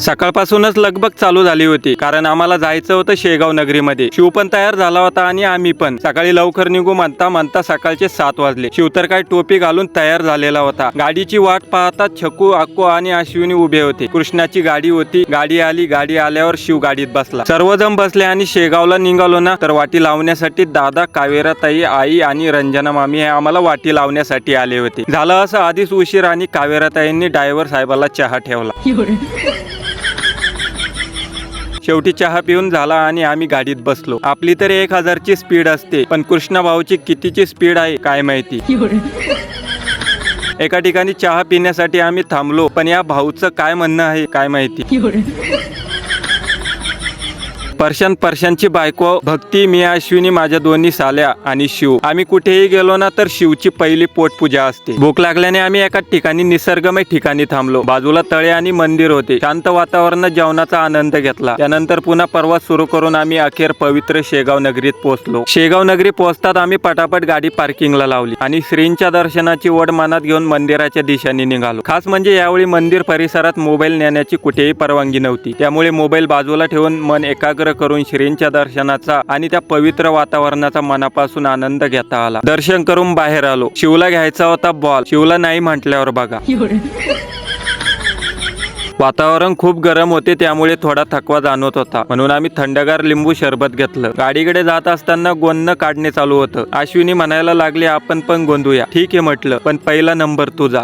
सकाळपासूनच लगबग चालू झाली होती, कारण आम्हाला जायचं होतं शेगाव नगरीमध्ये. शिव पण तयार झाला होता आणि आम्ही पण. सकाळी लवकर निघू म्हणता म्हणता सकाळचे 7 वाजले. शिव तर काय टोपी घालून तयार झालेला होता. गाडीची वाट पाहता छकू, अक्को आणि अश्विनी उभे होते. कृष्णाची गाडी होती. गाडी आली. गाडी आल्यावर शिव गाडीत बसला. सर्वजण बसले आणि शेगावला निघालो ना, तर वाटी लावण्यासाठी दादा, कावेरा ताई, आई आणि रंजना मामी हे आम्हाला वाटी लावण्यासाठी आले होते. झालं असं आधीच उशीर आणि कावेरा ताईंनी ड्रायव्हर साहेबाला चहा ठेवला. शेवटी चहा पिऊन झाला आणि आम्ही गाडीत बसलो. आपली तर 1000ची स्पीड असते, पण कृष्णा भाऊची कितीची स्पीड आहे काय माहिती. एका ठिकाणी चहा पिण्यासाठी आम्ही थांबलो, पण या भाऊचं काय म्हणणं आहे काय माहिती. परशांची बायको भक्ती, मी, अश्विनी, माझ्या दोन्ही साल्या आणि शिव. आम्ही कुठेही गेलो ना तर शिवची पहिली पोटपूजा असते. भूक लागल्याने आम्ही एका ठिकाणी निसर्गमय ठिकाणी थांबलो. बाजूला तळे आणि मंदिर होते. शांत वातावरणात जेवणाचा आनंद घेतला. त्यानंतर पुन्हा प्रवास सुरू करून आम्ही अखेर पवित्र शेगाव नगरीत पोहोचलो. शेगाव नगरी पोहोचतात आम्ही पटापट गाडी पार्किंगला लावली आणि श्रींच्या दर्शनाची ओढ मनात घेऊन मंदिराच्या दिशेने निघालो. खास म्हणजे यावेळी मंदिर परिसरात मोबाईल नेण्याची कुठेही परवानगी नव्हती. त्यामुळे मोबाईल बाजूला ठेवून मन एकाग्र करून श्रींच्या दर्शनाचा आणि त्या पवित्र वातावरणाचा मनापासून आनंद घेता आला. दर्शन करून बाहेर आलो. शिवला घ्यायचा होता बॉल. शिवला नाही म्हटल्यावर बघा. वातावरण खूप गरम होते, त्यामुळे थोडा थकवा जाणवत होता. म्हणून आम्ही थंडगार लिंबू सरबत घेतलं. गाडीकडे जात असताना गोंदणं काढणे चालू होतं. अश्विनी म्हणायला लागली, आपण पण गोंदूया. ठीक आहे म्हटलं, पण पहिला नंबर तुझा.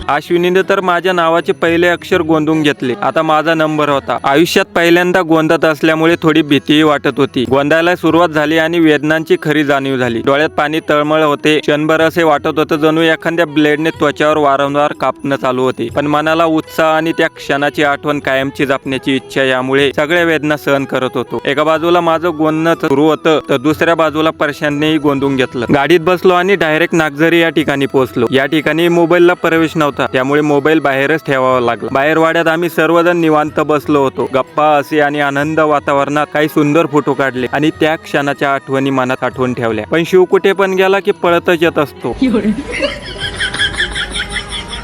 अश्विनीने तर माझ्या नावाचे पहिले अक्षर गोंधून घेतले. आता माझा नंबर होता. आयुष्यात पहिल्यांदा गोंधत असल्यामुळे थोडी भीतीही वाटत होती. गोंधायला सुरुवात झाली आणि वेदनांची खरी जाणीव झाली. डोळ्यात पाणी तळमळ होते. क्षणभर असे वाटत होतं जणू एखाद्या ब्लेडने त्वचावर वारंवार कापणं चालू होते. पण मनाला उत्साह आणि त्या क्षणाची आठवण कायमची जपण्याची इच्छा यामुळे सगळ्या वेदना सहन करत होतो. एका बाजूला माझं गोंधण सुरू होतं, तर दुसऱ्या बाजूला परशांतनेही गोंधून घेतलं. गाडीत बसलो आणि डायरेक्ट नागझरी या ठिकाणी पोहोचलो. या ठिकाणी मोबाईलला प्रवेश नव्हता, त्यामुळे मोबाईल बाहेरच ठेवावा लागला. बाहेर वाड्यात आम्ही सर्वजण निवांत बसलो होतो. गप्पा, हसी आणि आनंद वातावरणात काही सुंदर फोटो काढले आणि त्या क्षणाच्या आठवणी मनात आठवून ठेवल्या. पण शिव कुठे पण गेला की पळतच येत असतो.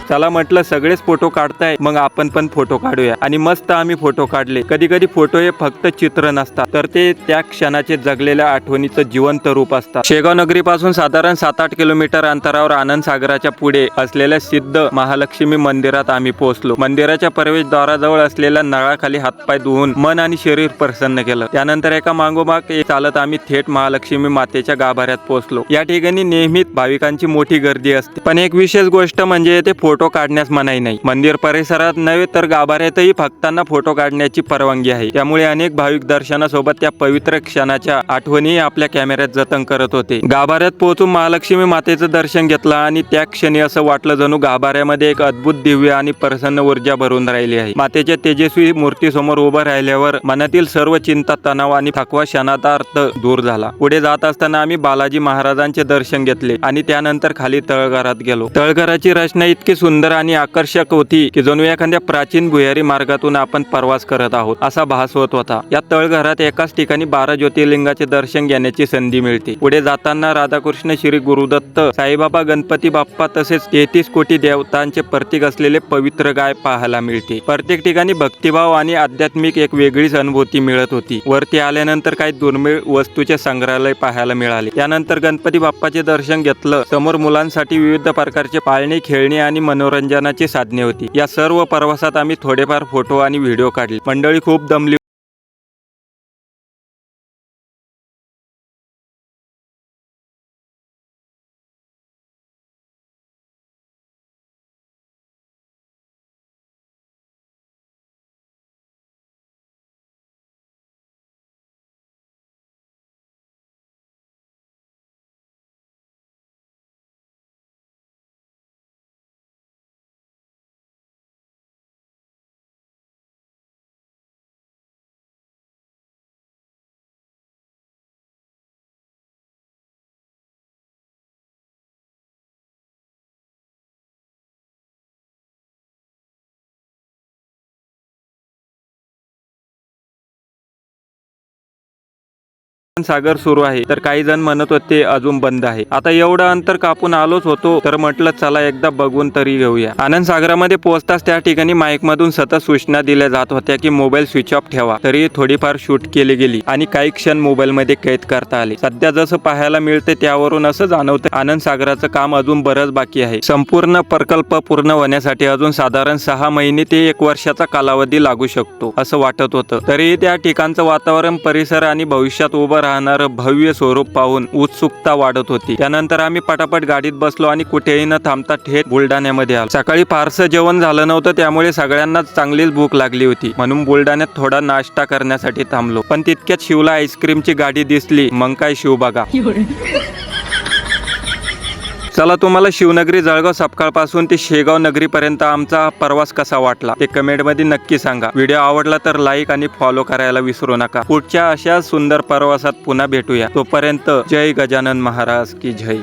चला म्हटलं, सगळेच फोटो काढताय, मग आपण पण फोटो काढूया. आणि मस्त आम्ही फोटो काढले. कधी कधी फोटो हे फक्त चित्र नसतात, तर ते त्या क्षणाचे जगलेल्या आठवणीचं जिवंत रूप असतात. शेगाव नगरी पासून साधारण 7-8 किलोमीटर अंतरावर आनंद सागराच्या पुढे असलेल्या सिद्ध महालक्ष्मी मंदिरात आम्ही पोहोचलो. मंदिराच्या प्रवेशद्वाराजवळ असलेल्या नळाखाली हातपाय धुवून मन आणि शरीर प्रसन्न केलं. त्यानंतर एका मागोमाग एक चालत आम्ही थेट महालक्ष्मी मातेच्या गाभाऱ्यात पोहोचलो. या ठिकाणी नेहमीच भाविकांची मोठी गर्दी असते, पण एक विशेष गोष्ट म्हणजे येथे फोटो काढण्यास मनाई नाही. मंदिर परिसरात नव्हे तर गाभाऱ्यातही भक्तांना फोटो काढण्याची परवानगी आहे. त्यामुळे अनेक भाविक दर्शनासोबत त्या पवित्र क्षणाच्या आठवणी आपल्या कॅमेऱ्यात जतन करत होते. गाभाऱ्यात पोहोचून महालक्ष्मी मातेचं दर्शन घेतलं आणि त्या क्षणी असं वाटलं जणू गाभाऱ्यामध्ये एक अद्भुत दिव्य आणि प्रसन्न ऊर्जा भरून राहिली आहे. मातेच्या तेजस्वी मूर्तीसमोर उभं राहिल्यावर मनातील सर्व चिंता, तणाव आणि थकवा क्षणार्थ दूर झाला. पुढे जात असताना आम्ही बालाजी महाराजांचे दर्शन घेतले आणि त्यानंतर खाली तळघरात गेलो. तळघराची रचना इतकी सुंदर आणि आकर्षक होती की जणू एखाद्या प्राचीन भुयारी मार्गातून आपण प्रवास करत आहोत असा भास होत होता. या तळघरात एकाच ठिकाणी 12 ज्योतिर्लिंगाचे दर्शन घेण्याची संधी मिळते. पुढे जाताना राधाकृष्ण, श्री गुरुदत्त, साईबाबा, गणपती बाप्पा तसेच 33 कोटी देवतांचे प्रतीक असलेले पवित्र गाय पाहायला मिळते. प्रत्येक ठिकाणी भक्तिभाव आणि आध्यात्मिक एक वेगळीच अनुभूती मिळत होती. वरती आल्यानंतर काही दुर्मिळ वस्तूचे संग्रहालय पाहायला मिळाले. त्यानंतर गणपती बाप्पाचे दर्शन घेतलं. समोर मुलांसाठी विविध प्रकारचे पाळणे, खेळणी आणि मनोरंजनाची साधने होती. या सर्व प्रवासात आम्ही थोडेफार फोटो आणि व्हिडिओ काढले. मंडळी खूप दमली सागर सुरू आहे तर काही जण म्हणत होते अजून बंद आहे. आता एवढं अंतर कापून आलोच होतो तर म्हटलं चला एकदा बघून तरी घेऊया. आनंद सागरामध्ये पोहोचताच त्या ठिकाणी माईक मधून सतत सूचना दिल्या जात होत्या की मोबाईल स्विच ऑफ ठेवा. तरी थोडीफार शूट केली गेली आणि काही क्षण मोबाईल मध्ये कैद करता आले. सध्या जसं पाहायला मिळते त्यावरून असं जाणवतं आनंद सागराचं काम अजून बरंच बाकी आहे. संपूर्ण प्रकल्प पूर्ण होण्यासाठी अजून साधारण 6 महिने ते 1 वर्षाचा कालावधी लागू शकतो असं वाटत होतं. तरी त्या ठिकाणचं वातावरण, परिसर आणि भविष्यात उभं राहणारं भव्य स्वरूप पाहून उत्सुकता वाढत होती. त्यानंतर आम्ही पटापट गाडीत बसलो आणि कुठेही न थांबता थेट बुलढाण्यामध्ये आलो. सकाळी फारसं जेवण झालं नव्हतं त्यामुळे सगळ्यांनाच चांगलीच भूक लागली होती. म्हणून बुलढाण्यात थोडा नाश्ता करण्यासाठी थांबलो. पण तितक्यात शिवला आईस्क्रीमची गाडी दिसली. मग काय शिव बघा. चला तुम्हाला शिवनगरी जळगाव सपकाळ पासून ते शेगाव नगरीपर्यंत आमचा प्रवास कसा वाटला ते कमेंट मध्ये नक्की सांगा. व्हिडिओ आवडला तर लाईक आणि फॉलो करायला विसरू नका. पुढच्या अशा सुंदर प्रवासात पुन्हा भेटूया. तोपर्यंत जय गजानन महाराज की जय.